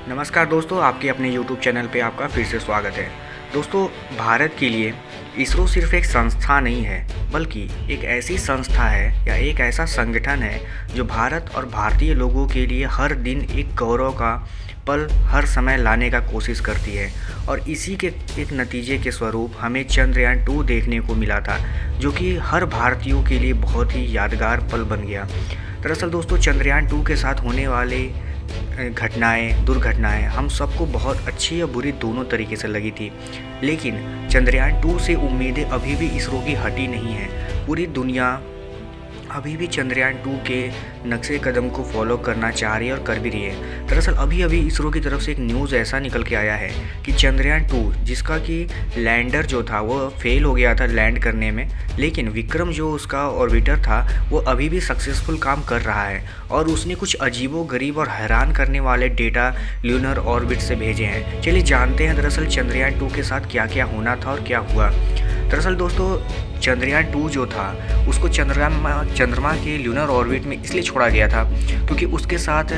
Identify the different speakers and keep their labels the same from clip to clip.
Speaker 1: नमस्कार दोस्तों, आपके अपने YouTube चैनल पे आपका फिर से स्वागत है। दोस्तों, भारत के लिए इसरो सिर्फ एक संस्था नहीं है, बल्कि एक ऐसी संस्था है या एक ऐसा संगठन है जो भारत और भारतीय लोगों के लिए हर दिन एक गौरव का पल हर समय लाने का कोशिश करती है। और इसी के एक नतीजे के स्वरूप हमें चंद्रयान 2 देखने को मिला था, जो कि हर भारतीयों के लिए बहुत ही यादगार पल बन गया। दरअसल दोस्तों, चंद्रयान 2 के साथ होने वाले दुर्घटनाएं हम सबको बहुत अच्छी या बुरी दोनों तरीके से लगी थी, लेकिन चंद्रयान 2 से उम्मीदें अभी भी इसरो की हटी नहीं है। पूरी दुनिया अभी भी चंद्रयान 2 के नक्शे कदम को फॉलो करना चाह रही है और कर भी रही है। दरअसल अभी इसरो की तरफ से एक न्यूज़ ऐसा निकल के आया है कि चंद्रयान 2, जिसका कि लैंडर जो था वो फेल हो गया था लैंड करने में, लेकिन विक्रम जो उसका ऑर्बिटर था वो अभी भी सक्सेसफुल काम कर रहा है और उसने कुछ अजीबोगरीब और हैरान करने वाले डेटा ल्यूनर ऑर्बिट से भेजे हैं। चलिए जानते हैं दरअसल चंद्रयान 2 के साथ क्या क्या होना था और क्या हुआ। दरअसल दोस्तों, चंद्रयान 2 जो था उसको चंद्रमा के ल्यूनर ऑर्बिट में इसलिए छोड़ा गया था क्योंकि उसके साथ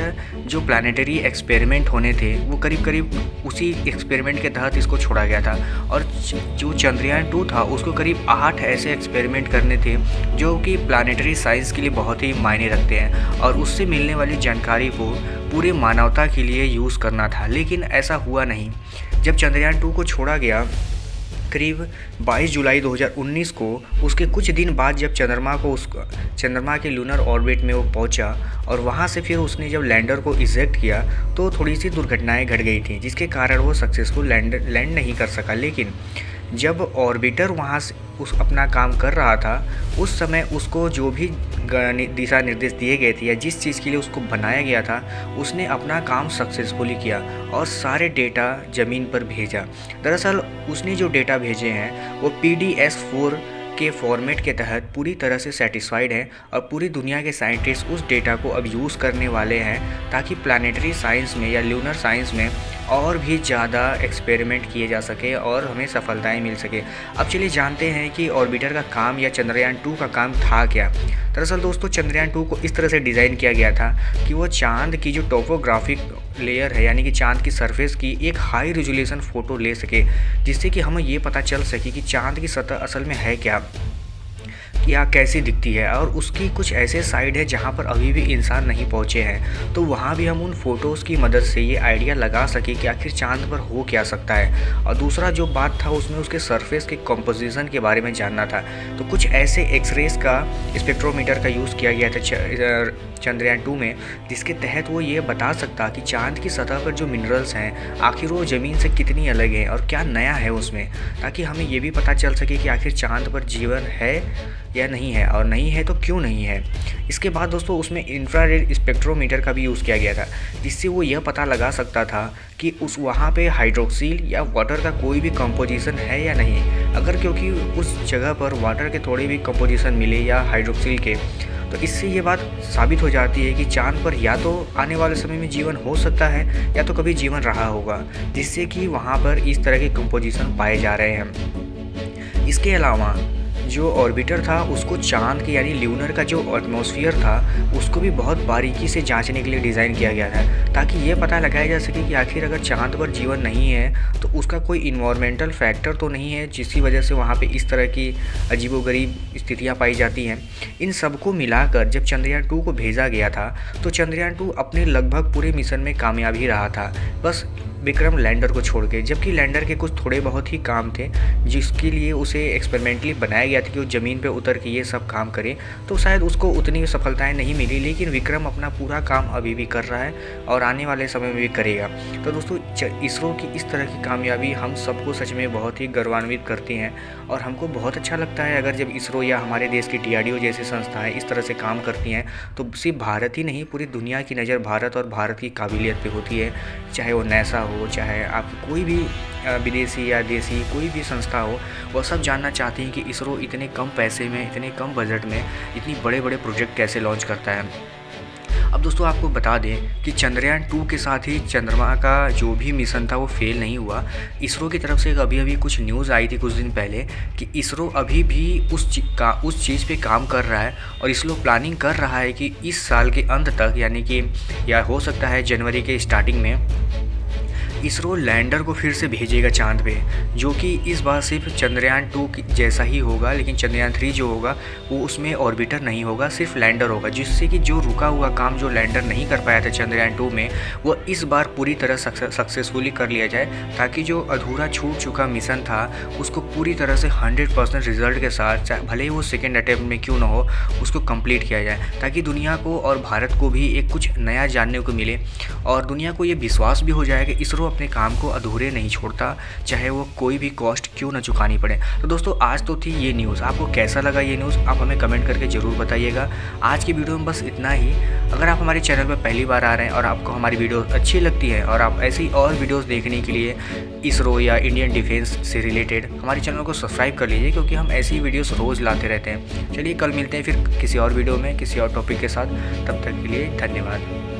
Speaker 1: जो प्लानिटरी एक्सपेरिमेंट होने थे वो करीब उसी एक्सपेरिमेंट के तहत इसको छोड़ा गया था। और जो चंद्रयान 2 था उसको करीब 8 ऐसे एक्सपेरिमेंट करने थे जो कि प्लानिटरी साइंस के लिए बहुत ही मायने रखते हैं और उससे मिलने वाली जानकारी को पूरी मानवता के लिए यूज़ करना था, लेकिन ऐसा हुआ नहीं। जब चंद्रयान 2 को छोड़ा गया करीब 22 जुलाई 2019 को, उसके कुछ दिन बाद जब चंद्रमा के लूनर ऑर्बिट में वो पहुंचा और वहां से फिर उसने जब लैंडर को इजेक्ट किया तो थोड़ी सी दुर्घटनाएं घट गई थी, जिसके कारण वो सक्सेसफुल लैंड नहीं कर सका। लेकिन जब ऑर्बिटर वहाँ से अपना काम कर रहा था उस समय उसको जो भी दिशा निर्देश दिए गए थे या जिस चीज़ के लिए उसको बनाया गया था उसने अपना काम सक्सेसफुली किया और सारे डेटा ज़मीन पर भेजा। दरअसल उसने जो डेटा भेजे हैं वो PDS-4 के फॉर्मेट के तहत पूरी तरह से सेटिस्फाइड है और पूरी दुनिया के साइंटिस्ट उस डेटा को अब यूज़ करने वाले हैं ताकि प्लानिटरी साइंस में या ल्यूनर साइंस में और भी ज़्यादा एक्सपेरिमेंट किए जा सके और हमें सफलताएं मिल सके। अब चलिए जानते हैं कि ऑर्बिटर का काम या चंद्रयान 2 का काम था क्या। दरअसल दोस्तों, चंद्रयान 2 को इस तरह से डिज़ाइन किया गया था कि वो चांद की जो टोपोग्राफिक लेयर है यानी कि चांद की सरफेस की एक हाई रेजोल्यूशन फ़ोटो ले सके, जिससे कि हमें ये पता चल सके कि चांद की सतह असल में है क्या या कैसी दिखती है। और उसकी कुछ ऐसे साइड है जहाँ पर अभी भी इंसान नहीं पहुँचे हैं, तो वहाँ भी हम उन फ़ोटोज़ की मदद से ये आइडिया लगा सके कि आखिर चांद पर हो क्या सकता है। और दूसरा जो बात था उसमें उसके सरफेस के कंपोजिशन के बारे में जानना था, तो कुछ ऐसे एक्सरेज का स्पेक्ट्रोमीटर का यूज़ किया गया था चंद्रयान 2 में, जिसके तहत वो ये बता सकता कि चांद की सतह पर जो मिनरल्स हैं आखिर वो ज़मीन से कितनी अलग हैं और क्या नया है उसमें, ताकि हमें ये भी पता चल सके कि आखिर चांद पर जीवन है या नहीं है, और नहीं है तो क्यों नहीं है। इसके बाद दोस्तों उसमें इंफ्रारेड स्पेक्ट्रोमीटर का भी यूज़ किया गया था, जिससे वो यह पता लगा सकता था कि वहाँ पे हाइड्रोक्सिल या वाटर का कोई भी कंपोजिशन है या नहीं। अगर क्योंकि उस जगह पर वाटर के थोड़े भी कंपोजिशन मिले या हाइड्रोक्सिल के, तो इससे ये बात साबित हो जाती है कि चांद पर या तो आने वाले समय में जीवन हो सकता है या तो कभी जीवन रहा होगा, जिससे कि वहाँ पर इस तरह के कंपोजिशन पाए जा रहे हैं। इसके अलावा जो ऑर्बिटर था उसको चांद के यानी ल्यूनर का जो एटमॉस्फेयर था उसको भी बहुत बारीकी से जांचने के लिए डिज़ाइन किया गया था, ताकि ये पता लगाया जा सके कि आखिर अगर चांद पर जीवन नहीं है तो उसका कोई इन्वायरमेंटल फैक्टर तो नहीं है जिसकी वजह से वहाँ पे इस तरह की अजीबोगरीब स्थितियाँ पाई जाती हैं। इन सबको मिलाकर जब चंद्रयान 2 को भेजा गया था तो चंद्रयान 2 अपने लगभग पूरे मिशन में कामयाब ही रहा था, बस विक्रम लैंडर को छोड़ के। जबकि लैंडर के कुछ थोड़े बहुत ही काम थे जिसके लिए उसे एक्सपेरिमेंटली बनाया गया था कि वो ज़मीन पे उतर के ये सब काम करे, तो शायद उसको उतनी सफलताएं नहीं मिली, लेकिन विक्रम अपना पूरा काम अभी भी कर रहा है और आने वाले समय में भी करेगा। तो दोस्तों, इसरो की इस तरह की कामयाबी हम सबको सच में बहुत ही गौरवान्वित करती हैं और हमको बहुत अच्छा लगता है अगर जब इसरो या हमारे देश की DRDO जैसी संस्थाएँ इस तरह से काम करती हैं, तो सिर्फ भारत ही नहीं पूरी दुनिया की नज़र भारत और भारत की काबिलियत पर होती है। चाहे वो NASA हो, चाहे आप कोई भी विदेशी या देसी कोई भी संस्था हो, वह सब जानना चाहते हैं कि इसरो इतने कम पैसे में, इतने कम बजट में इतनी बड़े बड़े प्रोजेक्ट कैसे लॉन्च करता है। अब दोस्तों आपको बता दें कि चंद्रयान 2 के साथ ही चंद्रमा का जो भी मिशन था वो फेल नहीं हुआ। इसरो की तरफ से अभी कुछ न्यूज़ आई थी कुछ दिन पहले कि इसरो अभी भी उस चीज़ पे काम कर रहा है और इसरो प्लानिंग कर रहा है कि इस साल के अंत तक, यानी कि या हो सकता है जनवरी के स्टार्टिंग में, इसरो लैंडर को फिर से भेजेगा चांद पे, जो कि इस बार सिर्फ चंद्रयान 2 जैसा ही होगा, लेकिन चंद्रयान 3 जो होगा वो उसमें ऑर्बिटर नहीं होगा, सिर्फ लैंडर होगा, जिससे कि जो रुका हुआ काम जो लैंडर नहीं कर पाया था चंद्रयान 2 में वो इस बार पूरी तरह सक्सेसफुली कर लिया जाए, ताकि जो अधूरा छूट चुका मिशन था उसको पूरी तरह से 100% रिजल्ट के साथ, भले ही वो सेकेंड अटैम्प्ट में क्यों ना हो, उसको कंप्लीट किया जाए, ताकि दुनिया को और भारत को भी एक कुछ नया जानने को मिले और दुनिया को ये विश्वास भी हो जाए कि इसरो अपने काम को अधूरे नहीं छोड़ता, चाहे वो कोई भी कॉस्ट क्यों ना चुकानी पड़े। तो दोस्तों आज तो थी ये न्यूज़, आपको कैसा लगा ये न्यूज़ आप हमें कमेंट करके ज़रूर बताइएगा। आज की वीडियो में बस इतना ही। अगर आप हमारे चैनल पर पहली बार आ रहे हैं और आपको हमारी वीडियो अच्छी लगती है और आप ऐसी और वीडियोस देखने के लिए इसरो या इंडियन डिफेंस से रिलेटेड हमारे चैनल को सब्सक्राइब कर लीजिए, क्योंकि हम ऐसी वीडियोस रोज़ लाते रहते हैं। चलिए कल मिलते हैं फिर किसी और वीडियो में किसी और टॉपिक के साथ, तब तक के लिए धन्यवाद।